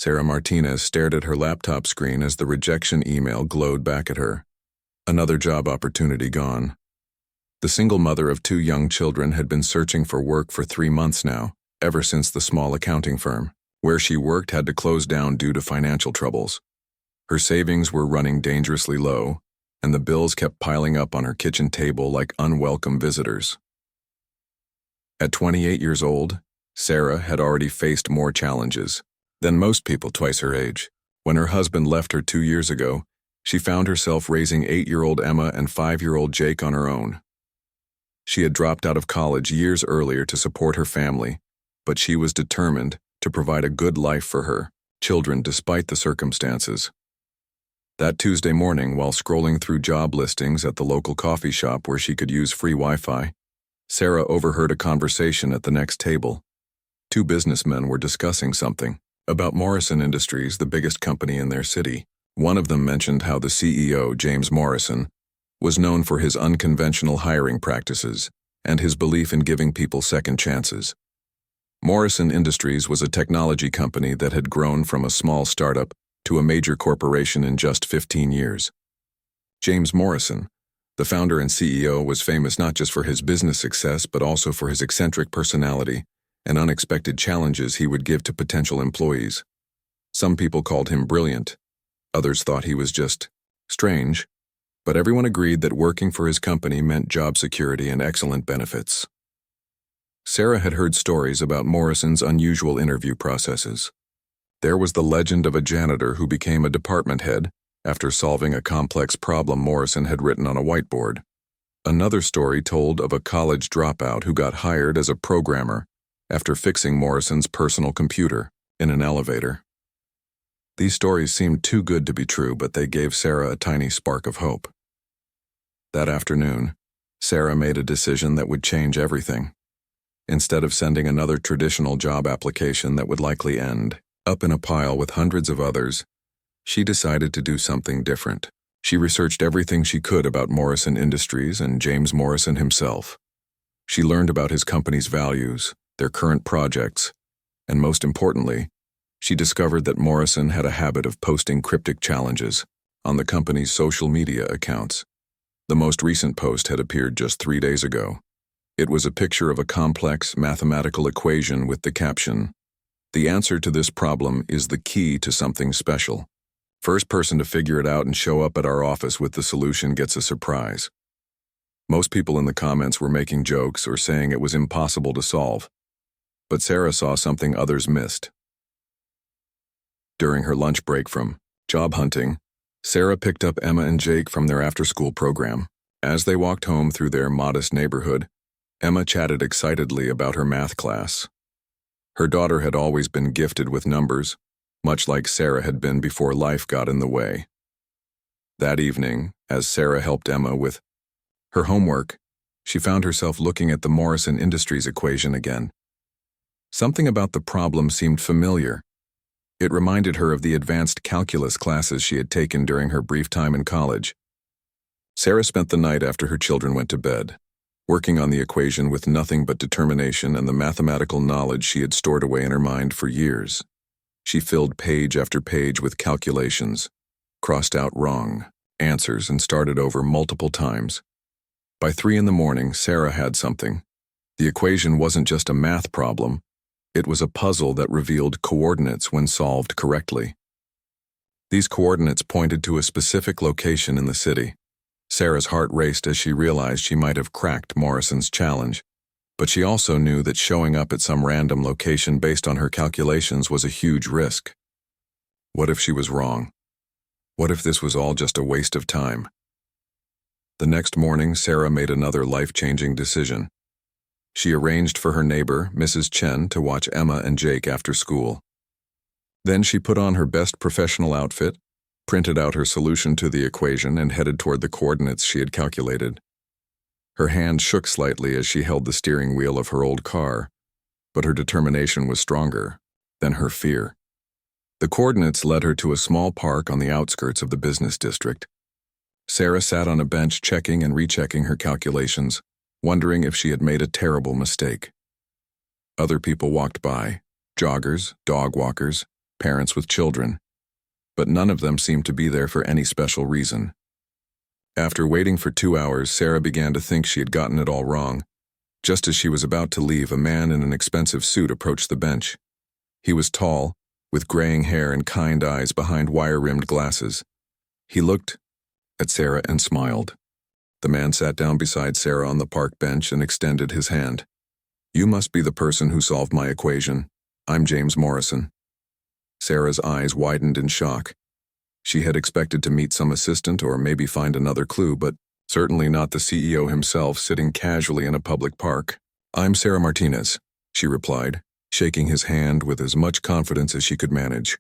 Sarah Martinez stared at her laptop screen as the rejection email glowed back at her. Another job opportunity gone. The single mother of 2 young children had been searching for work for 3 months now, ever since the small accounting firm where she worked had to close down due to financial troubles. Her savings were running dangerously low, and the bills kept piling up on her kitchen table like unwelcome visitors. At 28 years old, Sarah had already faced more challenges than most people twice her age. When her husband left her 2 years ago, she found herself raising 8-year-old Emma and 5-year-old Jake on her own. She had dropped out of college years earlier to support her family, but she was determined to provide a good life for her children despite the circumstances. That Tuesday morning, while scrolling through job listings at the local coffee shop where she could use free Wi-Fi, Sarah overheard a conversation at the next table. 2 businessmen were discussing something about Morrison Industries, the biggest company in their city. One of them mentioned how the CEO, James Morrison, was known for his unconventional hiring practices and his belief in giving people second chances. Morrison Industries was a technology company that had grown from a small startup to a major corporation in just 15 years. James Morrison, the founder and CEO, was famous not just for his business success but also for his eccentric personality and unexpected challenges he would give to potential employees. Some people called him brilliant. Others thought he was just strange. But everyone agreed that working for his company meant job security and excellent benefits. Sarah had heard stories about Morrison's unusual interview processes. There was the legend of a janitor who became a department head after solving a complex problem Morrison had written on a whiteboard. Another story told of a college dropout who got hired as a programmer after fixing Morrison's personal computer in an elevator. These stories seemed too good to be true, but they gave Sarah a tiny spark of hope. That afternoon, Sarah made a decision that would change everything. Instead of sending another traditional job application that would likely end up in a pile with hundreds of others, she decided to do something different. She researched everything she could about Morrison Industries and James Morrison himself. She learned about his company's values, their current projects, and most importantly, she discovered that Morrison had a habit of posting cryptic challenges on the company's social media accounts. The most recent post had appeared just 3 days ago. It was a picture of a complex mathematical equation with the caption, "The answer to this problem is the key to something special. First person to figure it out and show up at our office with the solution gets a surprise." Most people in the comments were making jokes or saying it was impossible to solve. But Sarah saw something others missed. During her lunch break from job hunting, Sarah picked up Emma and Jake from their after-school program. As they walked home through their modest neighborhood, Emma chatted excitedly about her math class. Her daughter had always been gifted with numbers, much like Sarah had been before life got in the way. That evening, as Sarah helped Emma with her homework, she found herself looking at the Morrison Industries equation again. Something about the problem seemed familiar. It reminded her of the advanced calculus classes she had taken during her brief time in college. Sarah spent the night after her children went to bed, working on the equation with nothing but determination and the mathematical knowledge she had stored away in her mind for years. She filled page after page with calculations, crossed out wrong answers, and started over multiple times. By 3 in the morning, Sarah had something. The equation wasn't just a math problem. It was a puzzle that revealed coordinates when solved correctly. These coordinates pointed to a specific location in the city. Sarah's heart raced as she realized she might have cracked Morrison's challenge, but she also knew that showing up at some random location based on her calculations was a huge risk. What if she was wrong? What if this was all just a waste of time? The next morning, Sarah made another life-changing decision. She arranged for her neighbor, Mrs. Chen, to watch Emma and Jake after school. Then she put on her best professional outfit, printed out her solution to the equation, and headed toward the coordinates she had calculated. Her hand shook slightly as she held the steering wheel of her old car, but her determination was stronger than her fear. The coordinates led her to a small park on the outskirts of the business district. Sarah sat on a bench checking and rechecking her calculations, wondering if she had made a terrible mistake. Other people walked by, joggers, dog walkers, parents with children, but none of them seemed to be there for any special reason. After waiting for 2 hours, Sarah began to think she had gotten it all wrong. Just as she was about to leave, a man in an expensive suit approached the bench. He was tall, with graying hair and kind eyes behind wire-rimmed glasses. He looked at Sarah and smiled. The man sat down beside Sarah on the park bench and extended his hand. "You must be the person who solved my equation. I'm James Morrison." Sarah's eyes widened in shock. She had expected to meet some assistant or maybe find another clue, but certainly not the CEO himself sitting casually in a public park. "I'm Sarah Martinez," she replied, shaking his hand with as much confidence as she could manage.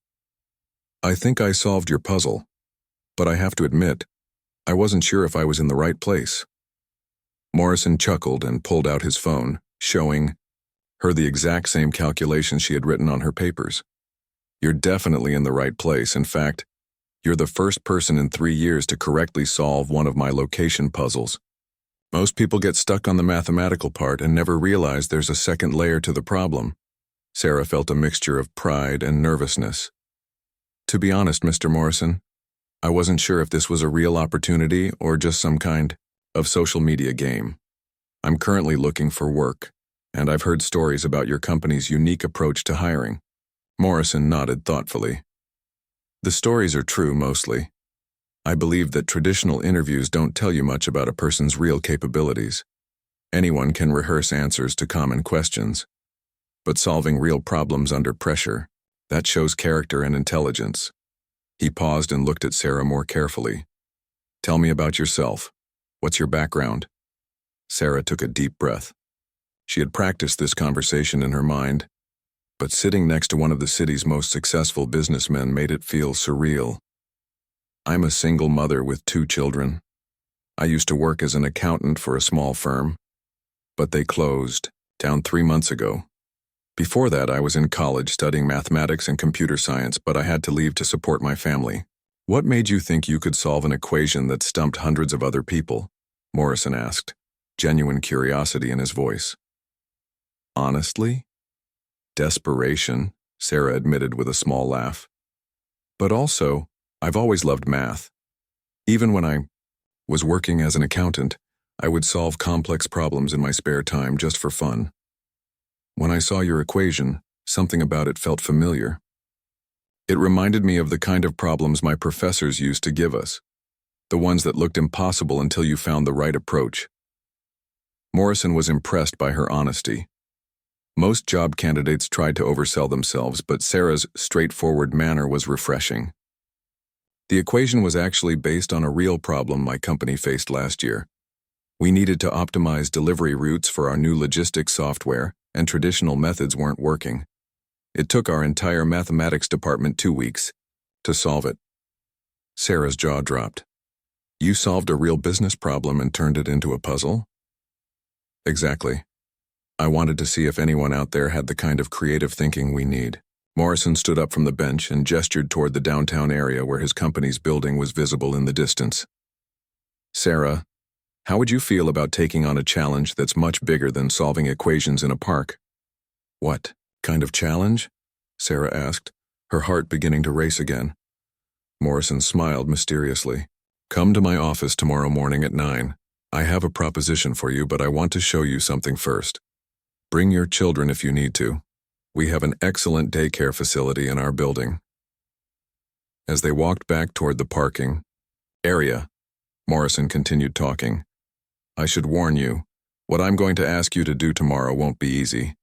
"I think I solved your puzzle, but I have to admit, I wasn't sure if I was in the right place." Morrison chuckled and pulled out his phone, showing her the exact same calculations she had written on her papers. "You're definitely in the right place. In fact, you're the first person in 3 years to correctly solve one of my location puzzles. Most people get stuck on the mathematical part and never realize there's a second layer to the problem." Sarah felt a mixture of pride and nervousness. "To be honest, Mr. Morrison, I wasn't sure if this was a real opportunity or just some kind of social media game. I'm currently looking for work, and I've heard stories about your company's unique approach to hiring." Morrison nodded thoughtfully. "The stories are true mostly. I believe that traditional interviews don't tell you much about a person's real capabilities. Anyone can rehearse answers to common questions, but solving real problems under pressure, that shows character and intelligence." He paused and looked at Sarah more carefully. "Tell me about yourself. What's your background?" Sarah took a deep breath. She had practiced this conversation in her mind, but sitting next to one of the city's most successful businessmen made it feel surreal. "I'm a single mother with 2 children. I used to work as an accountant for a small firm, but they closed down 3 months ago. Before that, I was in college studying mathematics and computer science, but I had to leave to support my family." "What made you think you could solve an equation that stumped hundreds of other people?" Morrison asked, genuine curiosity in his voice. "Honestly, desperation," Sarah admitted with a small laugh. "But also, I've always loved math. Even when I was working as an accountant, I would solve complex problems in my spare time just for fun. When I saw your equation, something about it felt familiar. It reminded me of the kind of problems my professors used to give us, the ones that looked impossible until you found the right approach." Morrison was impressed by her honesty. Most job candidates tried to oversell themselves, but Sarah's straightforward manner was refreshing. "The equation was actually based on a real problem my company faced last year. We needed to optimize delivery routes for our new logistics software, and traditional methods weren't working. It took our entire mathematics department 2 weeks to solve it." Sarah's jaw dropped. "You solved a real business problem and turned it into a puzzle?" "Exactly. I wanted to see if anyone out there had the kind of creative thinking we need." Morrison stood up from the bench and gestured toward the downtown area where his company's building was visible in the distance. "Sarah, how would you feel about taking on a challenge that's much bigger than solving equations in a park?" "What kind of challenge?" Sarah asked, her heart beginning to race again. Morrison smiled mysteriously. "Come to my office tomorrow morning at 9. I have a proposition for you, but I want to show you something first. Bring your children if you need to. We have an excellent daycare facility in our building." As they walked back toward the parking area, Morrison continued talking. "I should warn you, what I'm going to ask you to do tomorrow won't be easy.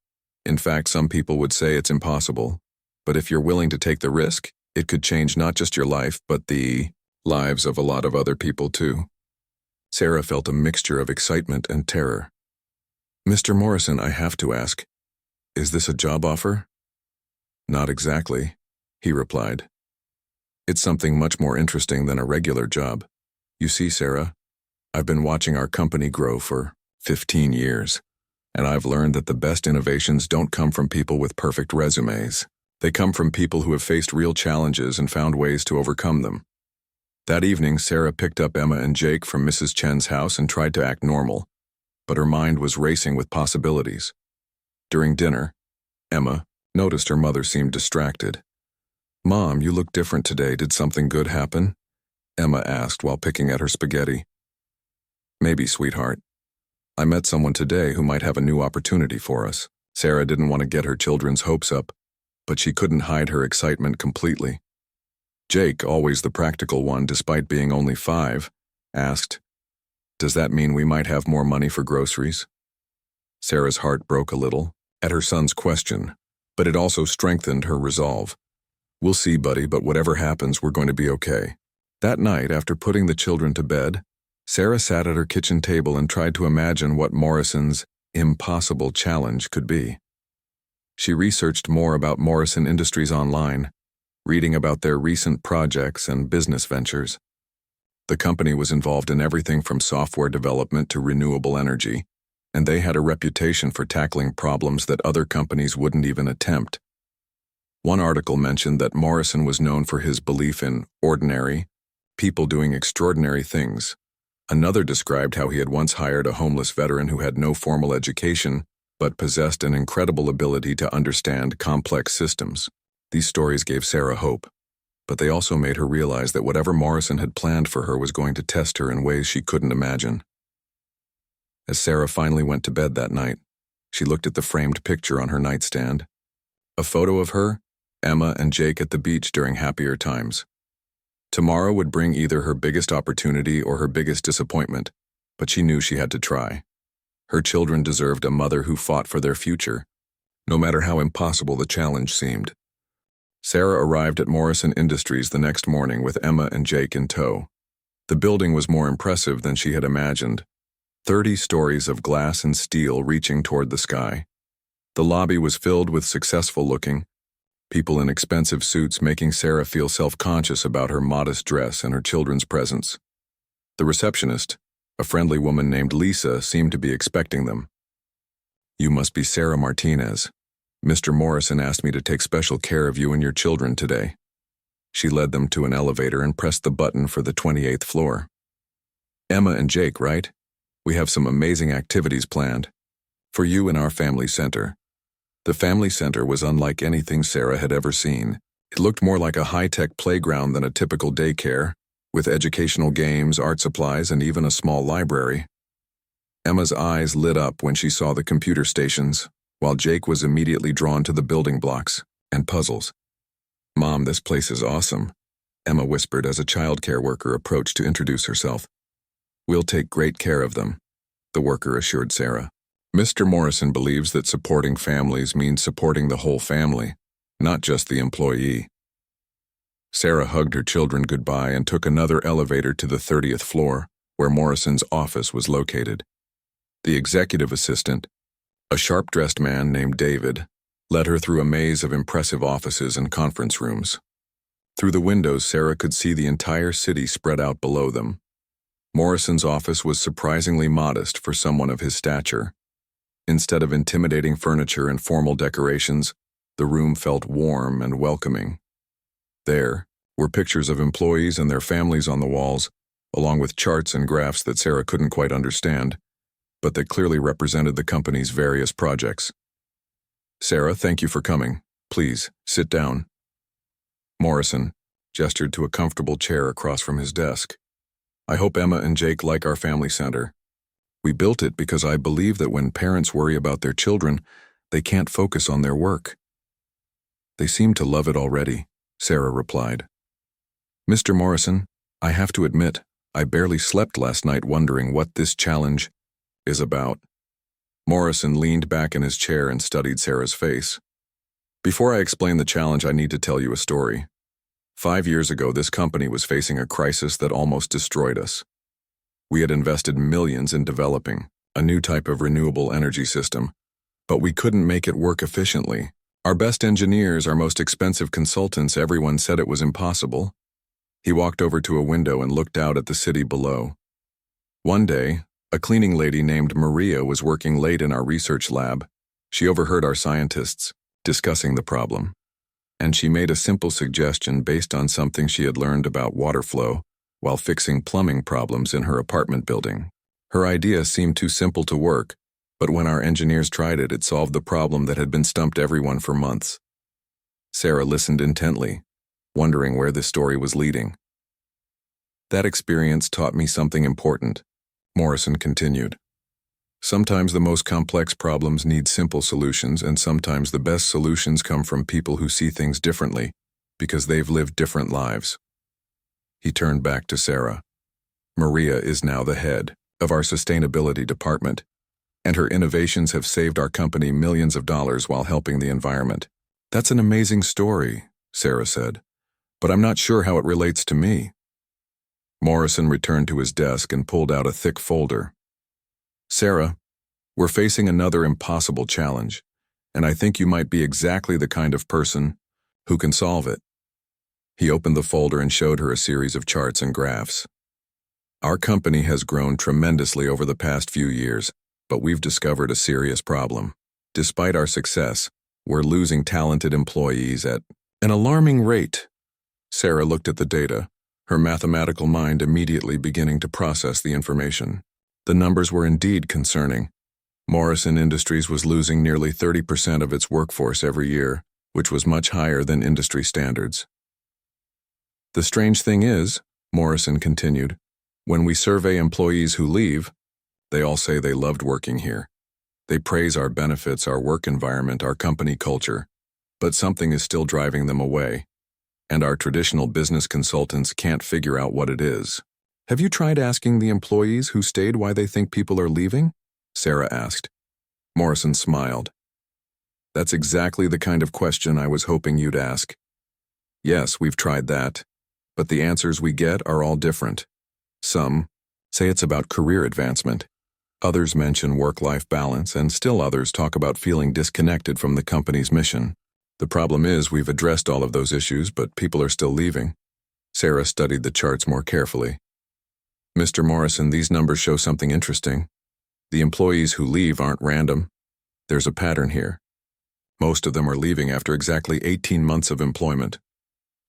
In fact, some people would say it's impossible. But if you're willing to take the risk, it could change not just your life, but the lives of a lot of other people too." Sarah felt a mixture of excitement and terror. "Mr. Morrison, I have to ask, is this a job offer?" "Not exactly," he replied. "It's something much more interesting than a regular job. You see, Sarah, I've been watching our company grow for 15 years, and I've learned that the best innovations don't come from people with perfect resumes. They come from people who have faced real challenges and found ways to overcome them." That evening, Sarah picked up Emma and Jake from Mrs. Chen's house and tried to act normal, but her mind was racing with possibilities. During dinner, Emma noticed her mother seemed distracted. Mom, you look different today. Did something good happen? Emma asked while picking at her spaghetti. Maybe, sweetheart. I met someone today who might have a new opportunity for us. Sarah didn't want to get her children's hopes up, but she couldn't hide her excitement completely. Jake, always the practical one despite being only 5, asked, "Does that mean we might have more money for groceries?" Sarah's heart broke a little at her son's question, but it also strengthened her resolve. "We'll see, buddy, but whatever happens, we're going to be okay." That night, after putting the children to bed, Sarah sat at her kitchen table and tried to imagine what Morrison's impossible challenge could be. She researched more about Morrison Industries online, reading about their recent projects and business ventures. The company was involved in everything from software development to renewable energy, and they had a reputation for tackling problems that other companies wouldn't even attempt. One article mentioned that Morrison was known for his belief in ordinary people doing extraordinary things. Another described how he had once hired a homeless veteran who had no formal education but possessed an incredible ability to understand complex systems. These stories gave Sarah hope, but they also made her realize that whatever Morrison had planned for her was going to test her in ways she couldn't imagine. As Sarah finally went to bed that night, she looked at the framed picture on her nightstand. A photo of her, Emma, and Jake at the beach during happier times. Tomorrow would bring either her biggest opportunity or her biggest disappointment, but she knew she had to try. Her children deserved a mother who fought for their future, no matter how impossible the challenge seemed. Sarah arrived at Morrison Industries the next morning with Emma and Jake in tow. The building was more impressive than she had imagined. 30 stories of glass and steel reaching toward the sky. The lobby was filled with successful-looking people in expensive suits, making Sarah feel self-conscious about her modest dress and her children's presence. The receptionist, a friendly woman named Lisa, seemed to be expecting them. "You must be Sarah Martinez. Mr. Morrison asked me to take special care of you and your children today." She led them to an elevator and pressed the button for the 28th floor. "Emma and Jake, right? We have some amazing activities planned for you in our family center." The family center was unlike anything Sarah had ever seen. It looked more like a high-tech playground than a typical daycare, with educational games, art supplies, and even a small library. Emma's eyes lit up when she saw the computer stations, while Jake was immediately drawn to the building blocks and puzzles. "Mom, this place is awesome," Emma whispered as a childcare worker approached to introduce herself. "We'll take great care of them," the worker assured Sarah. "Mr. Morrison believes that supporting families means supporting the whole family, not just the employee." Sarah hugged her children goodbye and took another elevator to the 30th floor, where Morrison's office was located. The executive assistant, a sharp-dressed man named David, led her through a maze of impressive offices and conference rooms. Through the windows, Sarah could see the entire city spread out below them. Morrison's office was surprisingly modest for someone of his stature. Instead of intimidating furniture and formal decorations, the room felt warm and welcoming. There were pictures of employees and their families on the walls, along with charts and graphs that Sarah couldn't quite understand, but that clearly represented the company's various projects. "Sarah, thank you for coming. Please, sit down." Morrison gestured to a comfortable chair across from his desk. "I hope Emma and Jake like our family center. We built it because I believe that when parents worry about their children, they can't focus on their work." "They seem to love it already," Sarah replied. "Mr. Morrison, I have to admit, I barely slept last night wondering what this challenge is about." Morrison leaned back in his chair and studied Sarah's face. "Before I explain the challenge, I need to tell you a story. 5 years ago, this company was facing a crisis that almost destroyed us. We had invested millions in developing a new type of renewable energy system, but we couldn't make it work efficiently. Our best engineers, our most expensive consultants, everyone said it was impossible." He walked over to a window and looked out at the city below. One day, a cleaning lady named Maria was working late in our research lab. She overheard our scientists discussing the problem, and she made a simple suggestion based on something she had learned about water flow while fixing plumbing problems in her apartment building. Her idea seemed too simple to work, but when our engineers tried it, it solved the problem that had been stumped everyone for months. Sarah listened intently, wondering where this story was leading. That experience taught me something important, Morrison continued. Sometimes the most complex problems need simple solutions, and sometimes the best solutions come from people who see things differently, because they've lived different lives. He turned back to Sarah. Maria is now the head of our sustainability department, and her innovations have saved our company millions of dollars while helping the environment. That's an amazing story, Sarah said, but I'm not sure how it relates to me. Morrison returned to his desk and pulled out a thick folder. Sarah, we're facing another impossible challenge, and I think you might be exactly the kind of person who can solve it. He opened the folder and showed her a series of charts and graphs. Our company has grown tremendously over the past few years, but we've discovered a serious problem. Despite our success, we're losing talented employees at an alarming rate. Sarah looked at the data, her mathematical mind immediately beginning to process the information. The numbers were indeed concerning. Morrison Industries was losing nearly 30% of its workforce every year, which was much higher than industry standards. The strange thing is, Morrison continued, when we survey employees who leave, they all say they loved working here. They praise our benefits, our work environment, our company culture, but something is still driving them away, and our traditional business consultants can't figure out what it is. Have you tried asking the employees who stayed why they think people are leaving? Sarah asked. Morrison smiled. That's exactly the kind of question I was hoping you'd ask. Yes, we've tried that, but the answers we get are all different. Some say it's about career advancement. Others mention work-life balance, and still others talk about feeling disconnected from the company's mission. The problem is we've addressed all of those issues, but people are still leaving. Sarah studied the charts more carefully. Mr. Morrison, these numbers show something interesting. The employees who leave aren't random. There's a pattern here. Most of them are leaving after exactly 18 months of employment.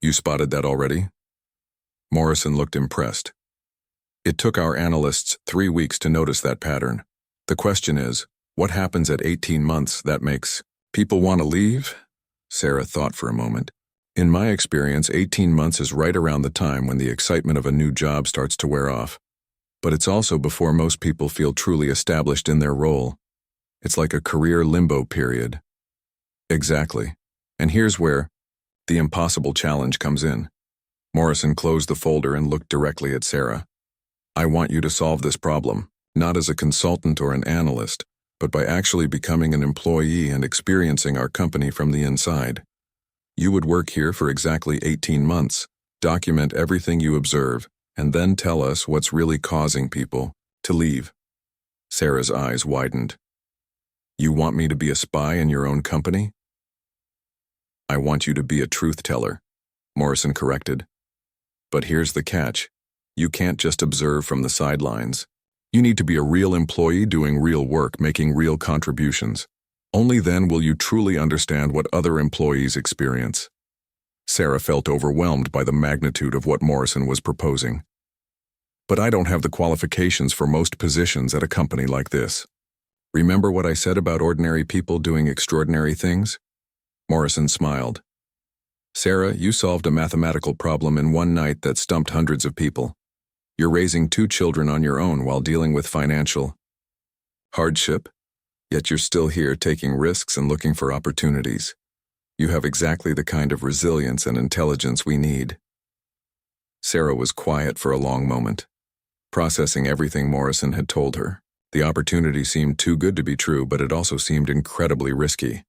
You spotted that already? Morrison looked impressed. It took our analysts 3 weeks to notice that pattern. The question is, what happens at 18 months that makes people want to leave? Sarah thought for a moment. In my experience, 18 months is right around the time when the excitement of a new job starts to wear off. But it's also before most people feel truly established in their role. It's like a career limbo period. Exactly. And here's where the impossible challenge comes in. Morrison closed the folder and looked directly at Sarah. I want you to solve this problem, not as a consultant or an analyst, but by actually becoming an employee and experiencing our company from the inside. You would work here for exactly 18 months, document everything you observe, and then tell us what's really causing people to leave. Sarah's eyes widened. You want me to be a spy in your own company? I want you to be a truth teller, Morrison corrected. But here's the catch. You can't just observe from the sidelines. You need to be a real employee doing real work, making real contributions. Only then will you truly understand what other employees experience. Sarah felt overwhelmed by the magnitude of what Morrison was proposing. But I don't have the qualifications for most positions at a company like this. Remember what I said about ordinary people doing extraordinary things? Morrison smiled. Sarah, you solved a mathematical problem in one night that stumped hundreds of people. You're raising 2 children on your own while dealing with financial hardship, yet you're still here taking risks and looking for opportunities. You have exactly the kind of resilience and intelligence we need. Sarah was quiet for a long moment, processing everything Morrison had told her. The opportunity seemed too good to be true, but it also seemed incredibly risky.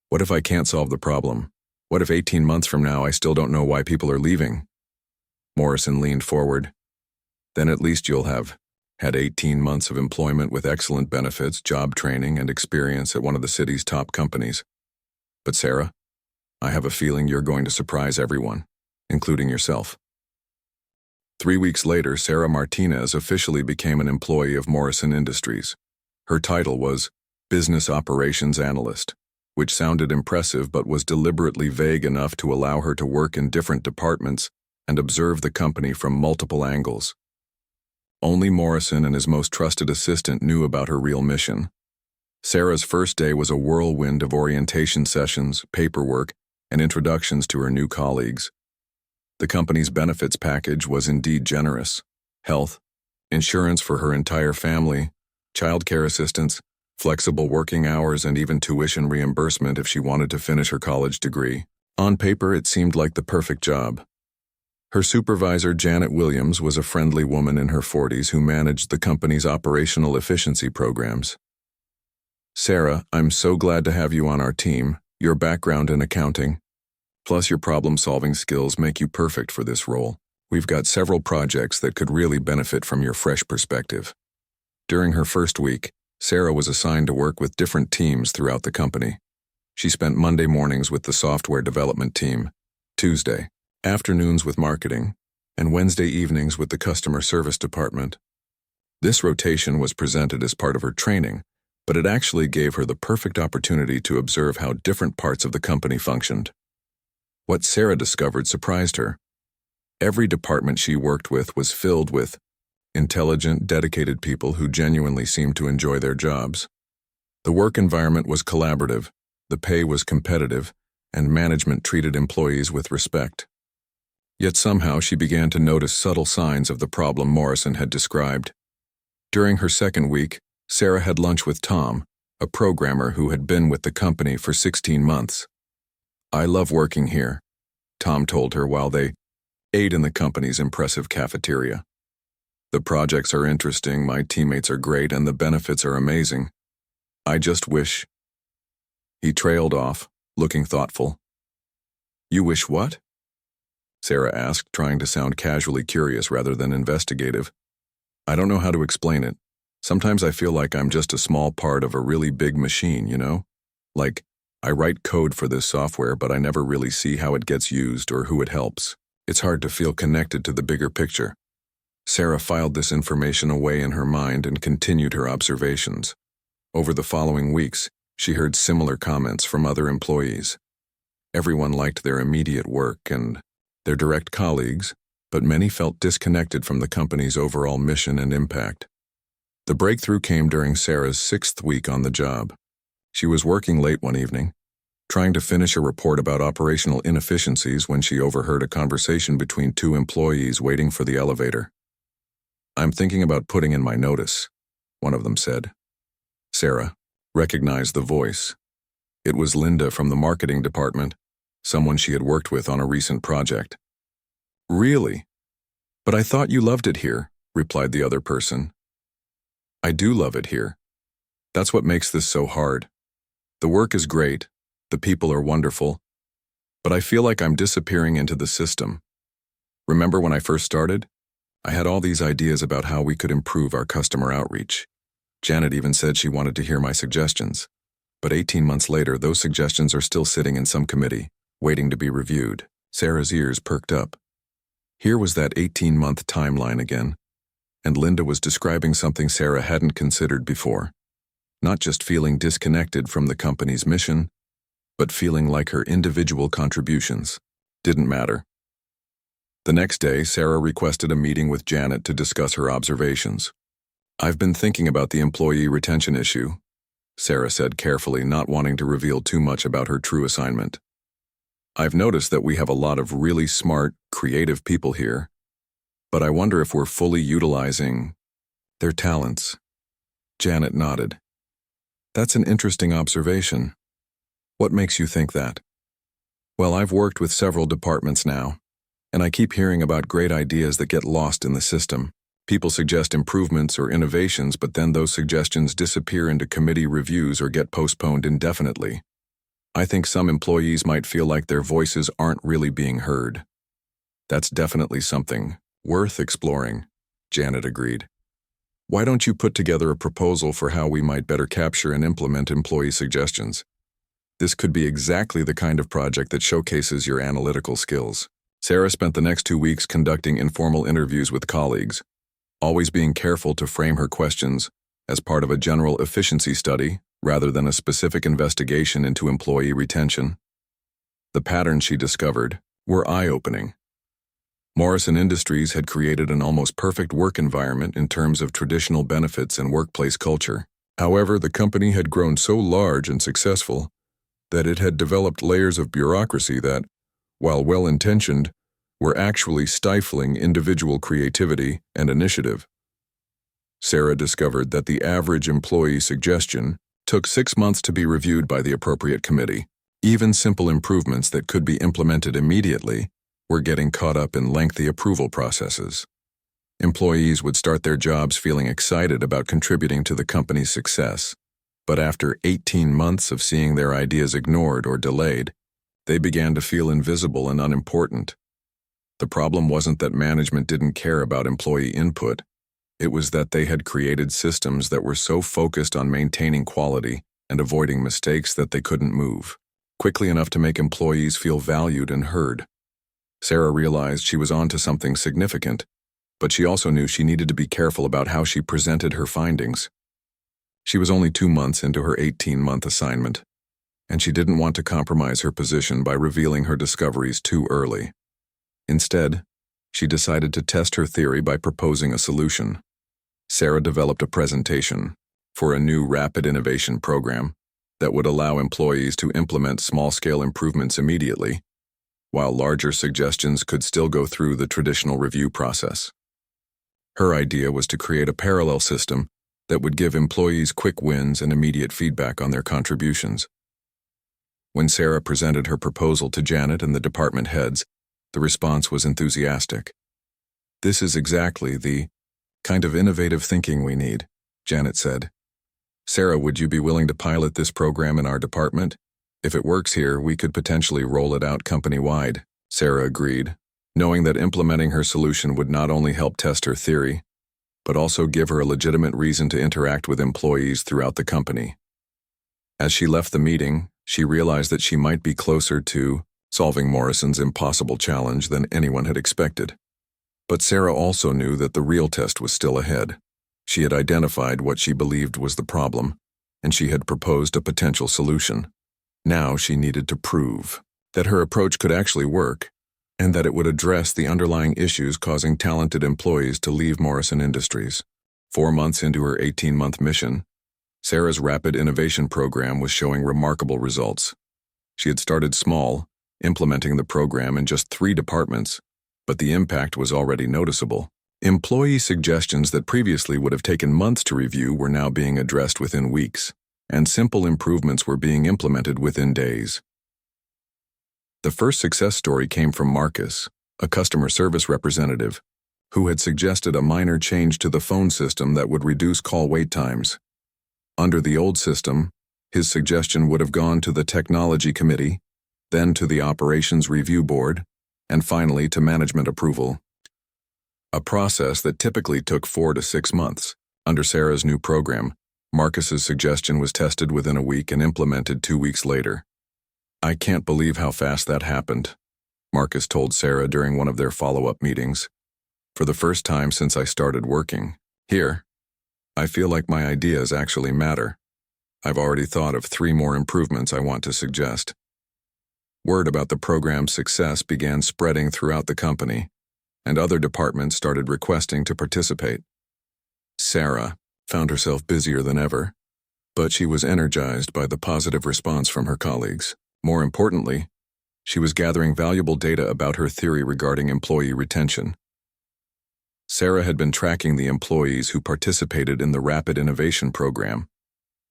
What if I can't solve the problem? What if 18 months from now I still don't know why people are leaving? Morrison leaned forward. Then at least you'll have had 18 months of employment with excellent benefits, job training, and experience at one of the city's top companies. But Sarah, I have a feeling you're going to surprise everyone, including yourself. 3 weeks later, Sarah Martinez officially became an employee of Morrison Industries. Her title was Business Operations Analyst, which sounded impressive but was deliberately vague enough to allow her to work in different departments and observe the company from multiple angles. Only Morrison and his most trusted assistant knew about her real mission. Sarah's first day was a whirlwind of orientation sessions, paperwork, and introductions to her new colleagues. The company's benefits package was indeed generous. Health, insurance for her entire family, childcare assistance, flexible working hours, and even tuition reimbursement if she wanted to finish her college degree. On paper, it seemed like the perfect job. Her supervisor, Janet Williams, was a friendly woman in her 40s who managed the company's operational efficiency programs. "Sarah, I'm so glad to have you on our team. Your background in accounting, plus your problem-solving skills make you perfect for this role. We've got several projects that could really benefit from your fresh perspective." During her first week, Sarah was assigned to work with different teams throughout the company. She spent Monday mornings with the software development team, Tuesday afternoons with marketing, and Wednesday evenings with the customer service department. This rotation was presented as part of her training, but it actually gave her the perfect opportunity to observe how different parts of the company functioned. What Sarah discovered surprised her. Every department she worked with was filled with intelligent, dedicated people who genuinely seemed to enjoy their jobs. The work environment was collaborative, the pay was competitive, and management treated employees with respect. Yet somehow she began to notice subtle signs of the problem Morrison had described. During her second week, Sarah had lunch with Tom, a programmer who had been with the company for 16 months. "I love working here," Tom told her while they ate in the company's impressive cafeteria. "The projects are interesting, my teammates are great, and the benefits are amazing. I just wish—" He trailed off, looking thoughtful. "You wish what?" Sarah asked, trying to sound casually curious rather than investigative. "I don't know how to explain it. Sometimes I feel like I'm just a small part of a really big machine, you know? Like, I write code for this software, but I never really see how it gets used or who it helps. It's hard to feel connected to the bigger picture." Sarah filed this information away in her mind and continued her observations. Over the following weeks, she heard similar comments from other employees. Everyone liked their immediate work and their direct colleagues, but many felt disconnected from the company's overall mission and impact. The breakthrough came during Sarah's 6th week on the job. She was working late one evening, trying to finish a report about operational inefficiencies when she overheard a conversation between two employees waiting for the elevator. "I'm thinking about putting in my notice," one of them said. Sarah recognized the voice. It was Linda from the marketing department, someone she had worked with on a recent project. "Really? But I thought you loved it here," replied the other person. "I do love it here. That's what makes this so hard. The work is great, the people are wonderful, but I feel like I'm disappearing into the system. Remember when I first started? I had all these ideas about how we could improve our customer outreach. Janet even said she wanted to hear my suggestions. But 18 months later, those suggestions are still sitting in some committee, waiting to be reviewed." Sarah's ears perked up. Here was that 18-month timeline again, and Linda was describing something Sarah hadn't considered before. Not just feeling disconnected from the company's mission, but feeling like her individual contributions didn't matter. The next day, Sarah requested a meeting with Janet to discuss her observations. "I've been thinking about the employee retention issue," Sarah said carefully, not wanting to reveal too much about her true assignment. "I've noticed that we have a lot of really smart, creative people here, but I wonder if we're fully utilizing their talents." Janet nodded. "That's an interesting observation. What makes you think that?" "Well, I've worked with several departments now, and I keep hearing about great ideas that get lost in the system. People suggest improvements or innovations, but then those suggestions disappear into committee reviews or get postponed indefinitely. I think some employees might feel like their voices aren't really being heard." "That's definitely something worth exploring," Janet agreed. "Why don't you put together a proposal for how we might better capture and implement employee suggestions? This could be exactly the kind of project that showcases your analytical skills." Sarah spent the next 2 weeks conducting informal interviews with colleagues, always being careful to frame her questions as part of a general efficiency study rather than a specific investigation into employee retention. The patterns she discovered were eye-opening. Morrison Industries had created an almost perfect work environment in terms of traditional benefits and workplace culture. However, the company had grown so large and successful that it had developed layers of bureaucracy that, while well-intentioned, were actually stifling individual creativity and initiative. Sarah discovered that the average employee suggestion took 6 months to be reviewed by the appropriate committee. Even simple improvements that could be implemented immediately were getting caught up in lengthy approval processes. Employees would start their jobs feeling excited about contributing to the company's success, but after 18 months of seeing their ideas ignored or delayed, they began to feel invisible and unimportant. The problem wasn't that management didn't care about employee input. It was that they had created systems that were so focused on maintaining quality and avoiding mistakes that they couldn't move quickly enough to make employees feel valued and heard. Sarah realized she was onto something significant, but she also knew she needed to be careful about how she presented her findings. She was only 2 months into her 18-month assignment, and she didn't want to compromise her position by revealing her discoveries too early. Instead, she decided to test her theory by proposing a solution. Sarah developed a presentation for a new rapid innovation program that would allow employees to implement small-scale improvements immediately, while larger suggestions could still go through the traditional review process. Her idea was to create a parallel system that would give employees quick wins and immediate feedback on their contributions. When Sarah presented her proposal to Janet and the department heads, the response was enthusiastic. "This is exactly the kind of innovative thinking we need," Janet said. "Sarah, would you be willing to pilot this program in our department? If it works here, we could potentially roll it out company-wide." Sarah agreed, knowing that implementing her solution would not only help test her theory, but also give her a legitimate reason to interact with employees throughout the company. As she left the meeting, she realized that she might be closer to solving Morrison's impossible challenge than anyone had expected. But Sarah also knew that the real test was still ahead. She had identified what she believed was the problem, and she had proposed a potential solution. Now she needed to prove that her approach could actually work, and that it would address the underlying issues causing talented employees to leave Morrison Industries. 4 months into her 18-month mission, Sarah's rapid innovation program was showing remarkable results. She had started small, implementing the program in just 3 departments, but the impact was already noticeable. Employee suggestions that previously would have taken months to review were now being addressed within weeks, and simple improvements were being implemented within days. The first success story came from Marcus, a customer service representative, who had suggested a minor change to the phone system that would reduce call wait times. Under the old system, his suggestion would have gone to the Technology Committee, then to the Operations Review Board, and finally to management approval. A process that typically took 4 to 6 months. Under Sarah's new program, Marcus's suggestion was tested within a week and implemented 2 weeks later. "I can't believe how fast that happened," Marcus told Sarah during one of their follow-up meetings. "For the first time since I started working here, I feel like my ideas actually matter. I've already thought of 3 more improvements I want to suggest." Word about the program's success began spreading throughout the company, and other departments started requesting to participate. Sarah found herself busier than ever, but she was energized by the positive response from her colleagues. More importantly, she was gathering valuable data about her theory regarding employee retention. Sarah had been tracking the employees who participated in the Rapid Innovation Program,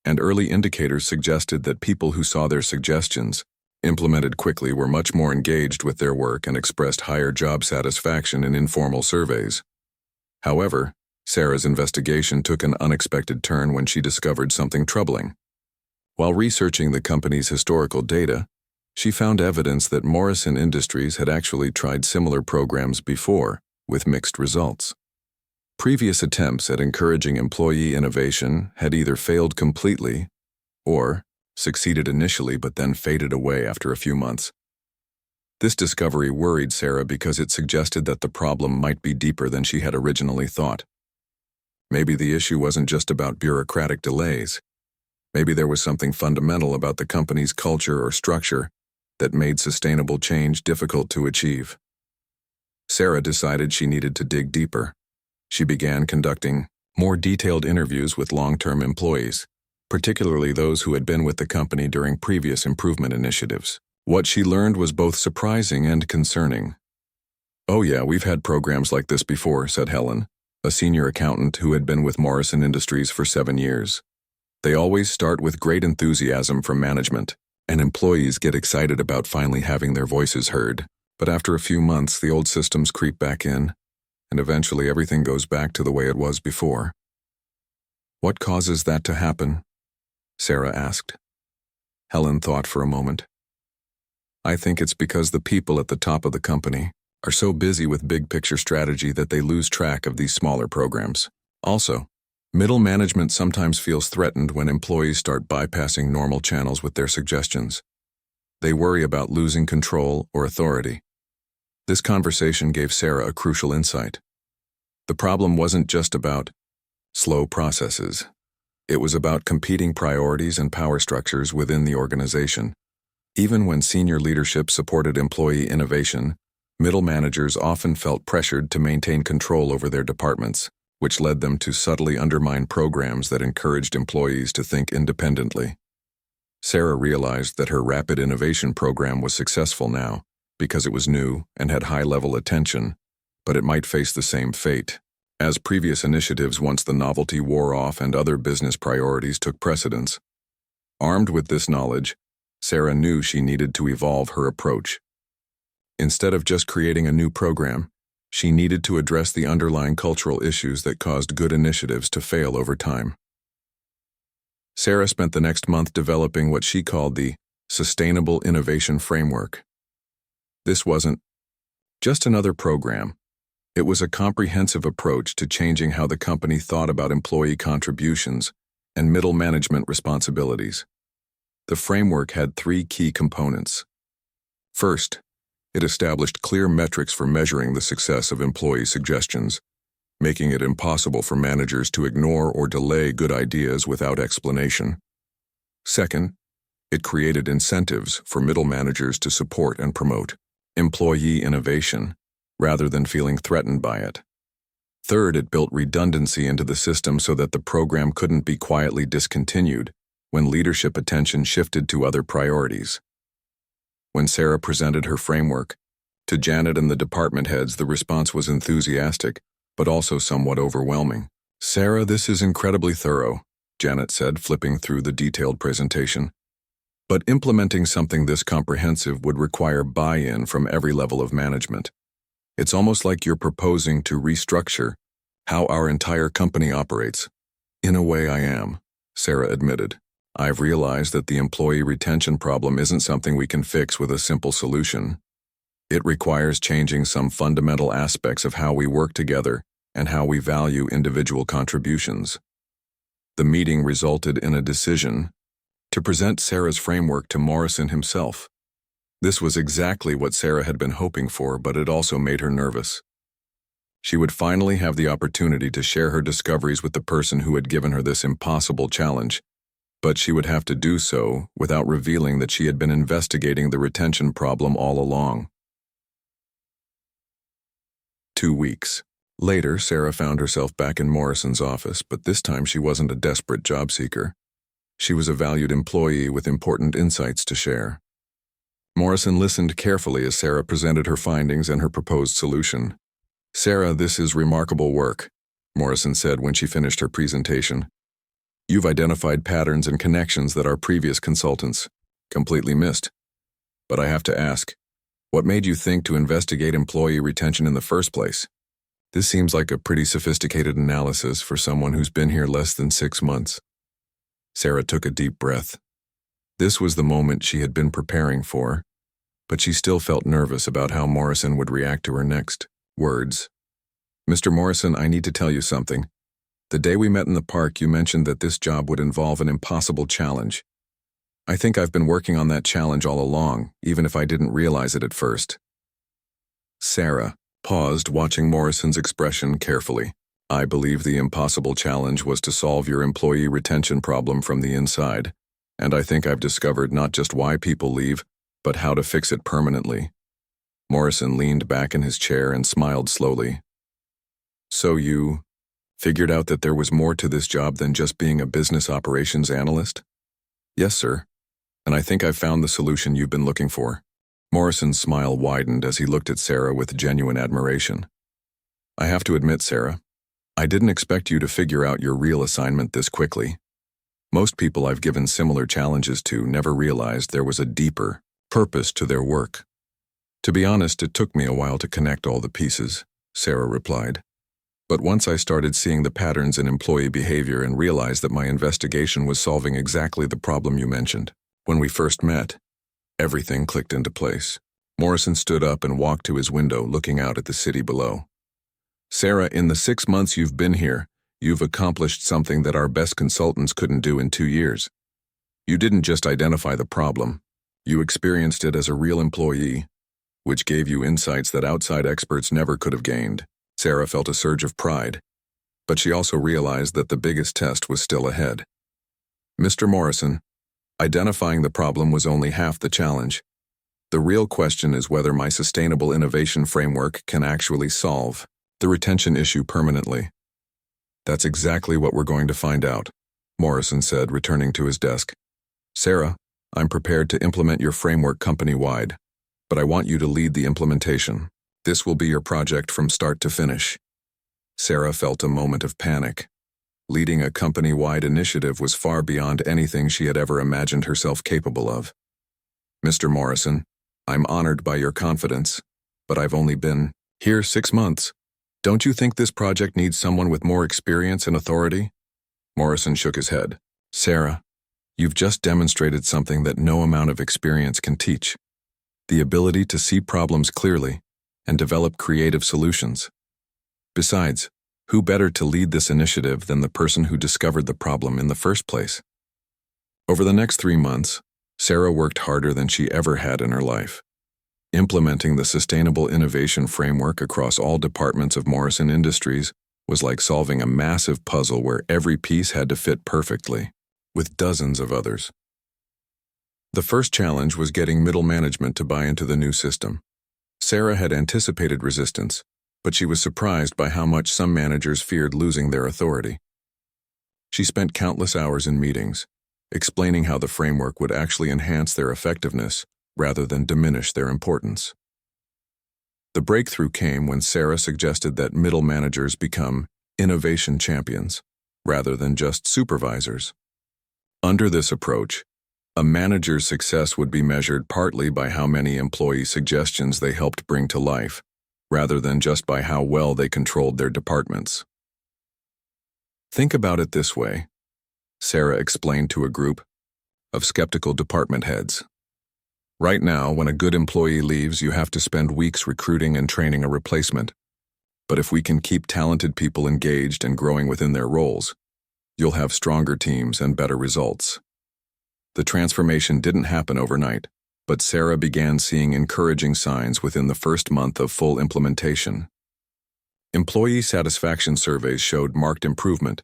and early indicators suggested that people who saw their suggestions implemented quickly were much more engaged with their work and expressed higher job satisfaction in informal surveys. However, Sarah's investigation took an unexpected turn when she discovered something troubling. While researching the company's historical data, she found evidence that Morrison Industries had actually tried similar programs before, with mixed results. Previous attempts at encouraging employee innovation had either failed completely or succeeded initially but then faded away after a few months. This discovery worried Sarah because it suggested that the problem might be deeper than she had originally thought. Maybe the issue wasn't just about bureaucratic delays. Maybe there was something fundamental about the company's culture or structure that made sustainable change difficult to achieve. Sarah decided she needed to dig deeper. She began conducting more detailed interviews with long-term employees, particularly those who had been with the company during previous improvement initiatives. What she learned was both surprising and concerning. Oh yeah, we've had programs like this before, said Helen, a senior accountant who had been with Morrison Industries for 7 years. They always start with great enthusiasm from management, and employees get excited about finally having their voices heard. But after a few months, the old systems creep back in, and eventually everything goes back to the way it was before. What causes that to happen? Sarah asked. Helen thought for a moment. I think it's because the people at the top of the company are so busy with big-picture strategy that they lose track of these smaller programs. Also, middle management sometimes feels threatened when employees start bypassing normal channels with their suggestions. They worry about losing control or authority. This conversation gave Sarah a crucial insight. The problem wasn't just about slow processes. It was about competing priorities and power structures within the organization. Even when senior leadership supported employee innovation, middle managers often felt pressured to maintain control over their departments, which led them to subtly undermine programs that encouraged employees to think independently. Sarah realized that her rapid innovation program was successful now because it was new and had high-level attention, but it might face the same fate as previous initiatives once the novelty wore off and other business priorities took precedence. Armed with this knowledge, Sarah knew she needed to evolve her approach. Instead of just creating a new program, she needed to address the underlying cultural issues that caused good initiatives to fail over time. Sarah spent the next month developing what she called the Sustainable Innovation Framework. This wasn't just another program. It was a comprehensive approach to changing how the company thought about employee contributions and middle management responsibilities. The framework had 3 key components. First, it established clear metrics for measuring the success of employee suggestions, making it impossible for managers to ignore or delay good ideas without explanation. Second, it created incentives for middle managers to support and promote employee innovation, rather than feeling threatened by it. Third, it built redundancy into the system so that the program couldn't be quietly discontinued when leadership attention shifted to other priorities. When Sarah presented her framework to Janet and the department heads, the response was enthusiastic, but also somewhat overwhelming. "Sarah, this is incredibly thorough," Janet said, flipping through the detailed presentation. "But implementing something this comprehensive would require buy-in from every level of management. It's almost like you're proposing to restructure how our entire company operates." "In a way, I am," Sarah admitted. "I've realized that the employee retention problem isn't something we can fix with a simple solution. It requires changing some fundamental aspects of how we work together and how we value individual contributions." The meeting resulted in a decision to present Sarah's framework to Morrison himself. This was exactly what Sarah had been hoping for, but it also made her nervous. She would finally have the opportunity to share her discoveries with the person who had given her this impossible challenge, but she would have to do so without revealing that she had been investigating the retention problem all along. 2 weeks later, Sarah found herself back in Morrison's office, but this time she wasn't a desperate job seeker. She was a valued employee with important insights to share. Morrison listened carefully as Sarah presented her findings and her proposed solution. "Sarah, this is remarkable work," Morrison said when she finished her presentation. "You've identified patterns and connections that our previous consultants completely missed. But I have to ask, what made you think to investigate employee retention in the first place? This seems like a pretty sophisticated analysis for someone who's been here less than 6 months." Sarah took a deep breath. This was the moment she had been preparing for, but she still felt nervous about how Morrison would react to her next words. "Mr. Morrison, I need to tell you something. The day we met in the park, you mentioned that this job would involve an impossible challenge. I think I've been working on that challenge all along, even if I didn't realize it at first." Sarah paused, watching Morrison's expression carefully. "I believe the impossible challenge was to solve your employee retention problem from the inside, and I think I've discovered not just why people leave, but how to fix it permanently." Morrison leaned back in his chair and smiled slowly. "So you figured out that there was more to this job than just being a business operations analyst?" "Yes, sir. And I think I've found the solution you've been looking for." Morrison's smile widened as he looked at Sarah with genuine admiration. I have to admit, Sarah, I didn't expect you to figure out your real assignment this quickly. Most people I've given similar challenges to never realized there was a deeper purpose to their work. To be honest, it took me a while to connect all the pieces, Sarah replied. But once I started seeing the patterns in employee behavior and realized that my investigation was solving exactly the problem you mentioned. When we first met, everything clicked into place. Morrison stood up and walked to his window, looking out at the city below. Sarah, in the 6 months you've been here, you've accomplished something that our best consultants couldn't do in 2 years. You didn't just identify the problem, you experienced it as a real employee, which gave you insights that outside experts never could have gained. Sarah felt a surge of pride, but she also realized that the biggest test was still ahead. Mr. Morrison, identifying the problem was only half the challenge. The real question is whether my sustainable innovation framework can actually solve the retention issue permanently. That's exactly what we're going to find out, Morrison said, returning to his desk. Sarah, I'm prepared to implement your framework company-wide, but I want you to lead the implementation. This will be your project from start to finish. Sarah felt a moment of panic. Leading a company-wide initiative was far beyond anything she had ever imagined herself capable of. Mr. Morrison, I'm honored by your confidence, but I've only been here 6 months. Don't you think this project needs someone with more experience and authority? Morrison shook his head. Sarah, you've just demonstrated something that no amount of experience can teach. The ability to see problems clearly and develop creative solutions. Besides, who better to lead this initiative than the person who discovered the problem in the first place? Over the next 3 months, Sarah worked harder than she ever had in her life. Implementing the sustainable innovation framework across all departments of Morrison Industries was like solving a massive puzzle where every piece had to fit perfectly, with dozens of others. The first challenge was getting middle management to buy into the new system. Sarah had anticipated resistance, but she was surprised by how much some managers feared losing their authority. She spent countless hours in meetings, explaining how the framework would actually enhance their effectiveness rather than diminish their importance. The breakthrough came when Sarah suggested that middle managers become innovation champions, rather than just supervisors. Under this approach, a manager's success would be measured partly by how many employee suggestions they helped bring to life, rather than just by how well they controlled their departments. Think about it this way, Sarah explained to a group of skeptical department heads. Right now, when a good employee leaves, you have to spend weeks recruiting and training a replacement. But if we can keep talented people engaged and growing within their roles, you'll have stronger teams and better results. The transformation didn't happen overnight, but Sarah began seeing encouraging signs within the first month of full implementation. Employee satisfaction surveys showed marked improvement,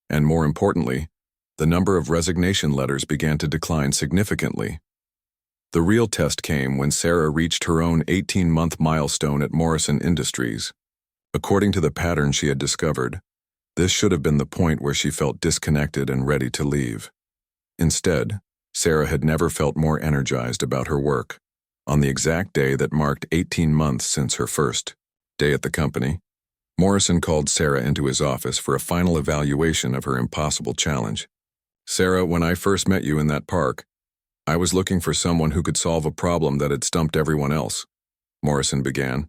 and more importantly, the number of resignation letters began to decline significantly. The real test came when Sarah reached her own 18-month milestone at Morrison Industries. According to the pattern she had discovered, this should have been the point where she felt disconnected and ready to leave. Instead, Sarah had never felt more energized about her work. On the exact day that marked 18 months since her first day at the company, Morrison called Sarah into his office for a final evaluation of her impossible challenge. Sarah, when I first met you in that park, I was looking for someone who could solve a problem that had stumped everyone else, Morrison began.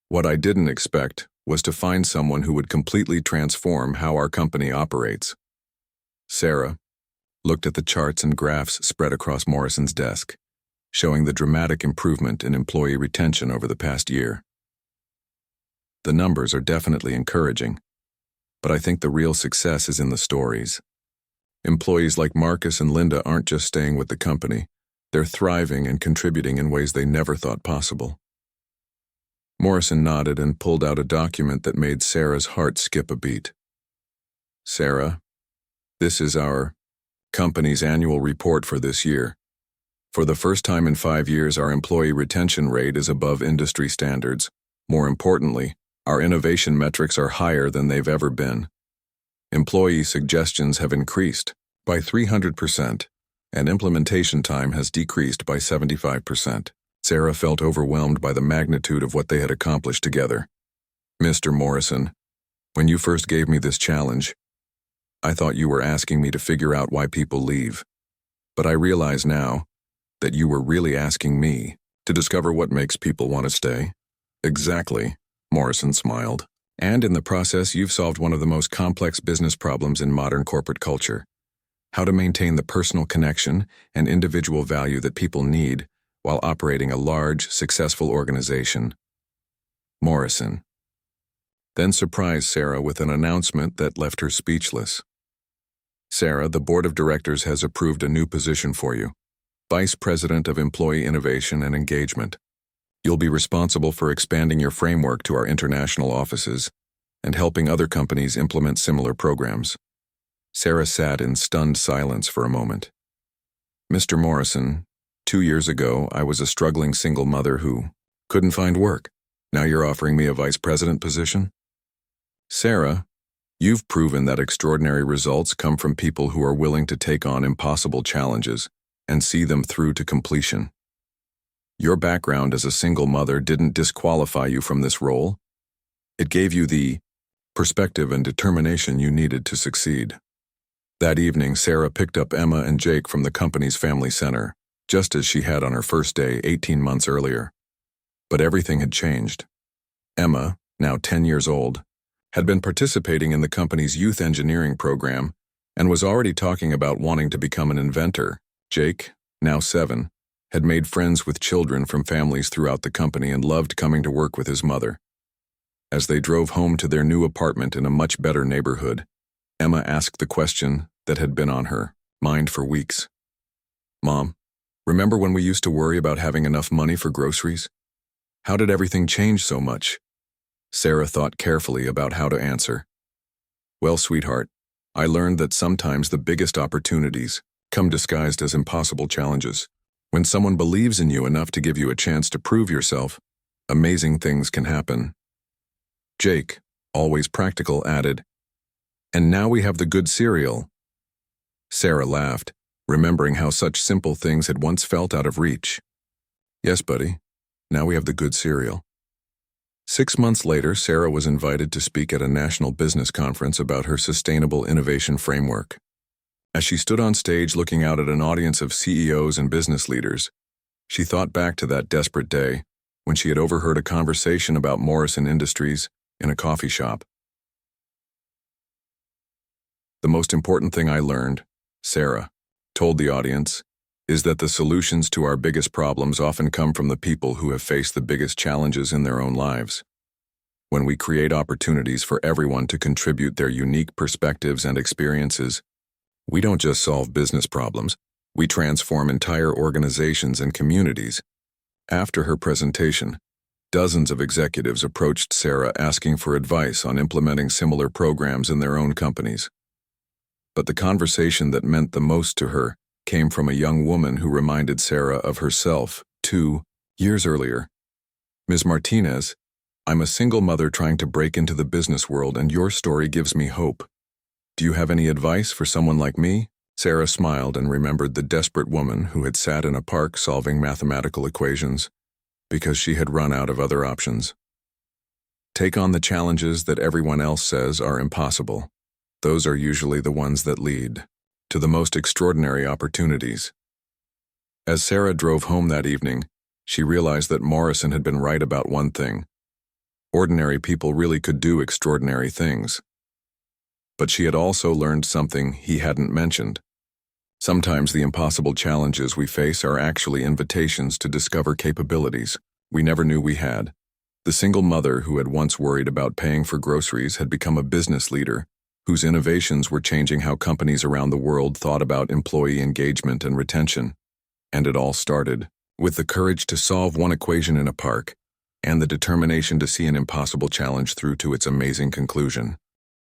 What I didn't expect was to find someone who would completely transform how our company operates. Sarah looked at the charts and graphs spread across Morrison's desk, showing the dramatic improvement in employee retention over the past year. The numbers are definitely encouraging, but I think the real success is in the stories. Employees like Marcus and Linda aren't just staying with the company, they're thriving and contributing in ways they never thought possible. Morrison nodded and pulled out a document that made Sarah's heart skip a beat. Sarah, this is our company's annual report for this year. For the first time in 5 years, our employee retention rate is above industry standards. More importantly, our innovation metrics are higher than they've ever been. Employee suggestions have increased by 300%, and implementation time has decreased by 75%. Sarah felt overwhelmed by the magnitude of what they had accomplished together. "Mr. Morrison, when you first gave me this challenge, I thought you were asking me to figure out why people leave. But I realize now that you were really asking me to discover what makes people want to stay." "Exactly," Morrison smiled. "And in the process, you've solved one of the most complex business problems in modern corporate culture: how to maintain the personal connection and individual value that people need while operating a large, successful organization." Morrison then surprised Sarah with an announcement that left her speechless. "Sarah, the board of directors has approved a new position for you: Vice President of Employee Innovation and Engagement. You'll be responsible for expanding your framework to our international offices and helping other companies implement similar programs." Sarah sat in stunned silence for a moment. "Mr. Morrison, 2 years ago, I was a struggling single mother who couldn't find work. Now you're offering me a vice president position?" "Sarah, you've proven that extraordinary results come from people who are willing to take on impossible challenges and see them through to completion. Your background as a single mother didn't disqualify you from this role. It gave you the perspective and determination you needed to succeed." That evening, Sarah picked up Emma and Jake from the company's family center, just as she had on her first day 18 months earlier. But everything had changed. Emma, now 10 years old, had been participating in the company's youth engineering program and was already talking about wanting to become an inventor. Jake, now 7, had made friends with children from families throughout the company and loved coming to work with his mother. As they drove home to their new apartment in a much better neighborhood, Emma asked the question that had been on her mind for weeks. "Mom, remember when we used to worry about having enough money for groceries? How did everything change so much?" Sarah thought carefully about how to answer. "Well, sweetheart, I learned that sometimes the biggest opportunities come disguised as impossible challenges. When someone believes in you enough to give you a chance to prove yourself, amazing things can happen." Jake, always practical, added, "And now we have the good cereal." Sarah laughed, remembering how such simple things had once felt out of reach. "Yes, buddy, now we have the good cereal." 6 months later, Sarah was invited to speak at a national business conference about her sustainable innovation framework. As she stood on stage looking out at an audience of CEOs and business leaders, she thought back to that desperate day when she had overheard a conversation about Morrison Industries in a coffee shop. "The most important thing I learned," Sarah told the audience, "is that the solutions to our biggest problems often come from the people who have faced the biggest challenges in their own lives. When we create opportunities for everyone to contribute their unique perspectives and experiences, we don't just solve business problems, we transform entire organizations and communities." After her presentation, dozens of executives approached Sarah asking for advice on implementing similar programs in their own companies. But the conversation that meant the most to her came from a young woman who reminded Sarah of herself 2 years earlier. "Ms. Martinez, I'm a single mother trying to break into the business world, and your story gives me hope. Do you have any advice for someone like me?" Sarah smiled and remembered the desperate woman who had sat in a park solving mathematical equations because she had run out of other options. Take on the challenges that everyone else says are impossible. Those are usually the ones that lead to the most extraordinary opportunities. As Sarah drove home that evening, she realized that Morrison had been right about one thing: ordinary people really could do extraordinary things. But she had also learned something he hadn't mentioned. Sometimes the impossible challenges we face are actually invitations to discover capabilities we never knew we had. The single mother who had once worried about paying for groceries had become a business leader whose innovations were changing how companies around the world thought about employee engagement and retention. And it all started with the courage to solve one equation in a park and the determination to see an impossible challenge through to its amazing conclusion.